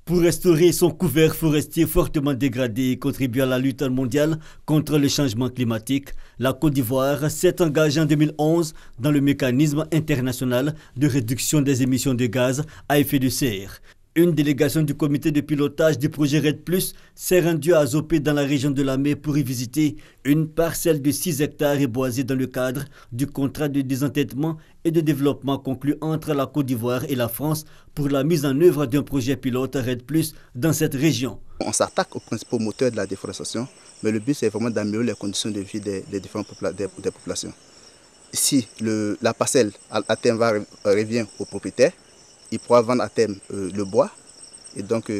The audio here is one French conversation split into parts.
Pour restaurer son couvert forestier fortement dégradé et contribuer à la lutte mondiale contre le changement climatique, la Côte d'Ivoire s'est engagée en 2011 dans le mécanisme international de réduction des émissions de gaz à effet de serre. Une délégation du comité de pilotage du projet REDD+, s'est rendue à Zopé dans la région de Lamé pour y visiter une parcelle de 6 hectares boisée dans le cadre du contrat de désendettement et de développement conclu entre la Côte d'Ivoire et la France pour la mise en œuvre d'un projet pilote REDD+, dans cette région. On s'attaque aux principaux moteurs de la déforestation, mais le but c'est vraiment d'améliorer les conditions de vie des différentes populations. Si la parcelle à terme revient au propriétaire, il pourra vendre à terme le bois et donc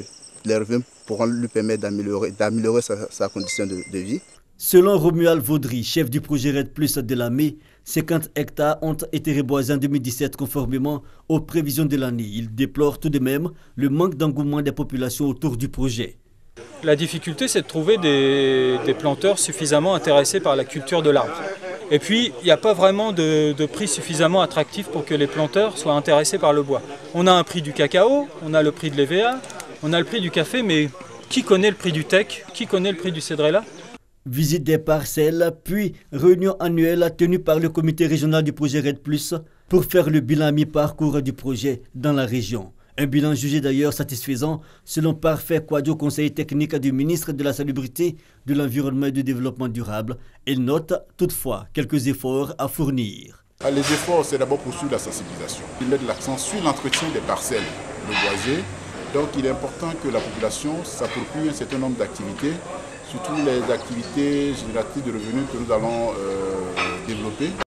les revenus pourront lui permettre d'améliorer sa condition de vie. Selon Romuald Vaudry, chef du projet REDD+ de Lamé, 50 hectares ont été reboisés en 2017 conformément aux prévisions de l'année. Il déplore tout de même le manque d'engouement des populations autour du projet. La difficulté, c'est de trouver des planteurs suffisamment intéressés par la culture de l'arbre. Et puis, il n'y a pas vraiment de prix suffisamment attractif pour que les planteurs soient intéressés par le bois. On a un prix du cacao, on a le prix de l'EVA, on a le prix du café, mais qui connaît le prix du teck? Qui connaît le prix du cédréla? Visite des parcelles, puis réunion annuelle tenue par le comité régional du projet REDD+, pour faire le bilan à mi-parcours du projet dans la région. Un bilan jugé d'ailleurs satisfaisant selon Parfait Kouadio, conseiller technique du ministre de la Salubrité, de l'Environnement et du Développement durable. Il note toutefois quelques efforts à fournir. Les efforts, c'est d'abord poursuivre la sensibilisation. Ils mettent l'accent sur l'entretien des parcelles boisées. Donc il est important que la population s'approprie un certain nombre d'activités, surtout les activités génératives de revenus que nous allons développer.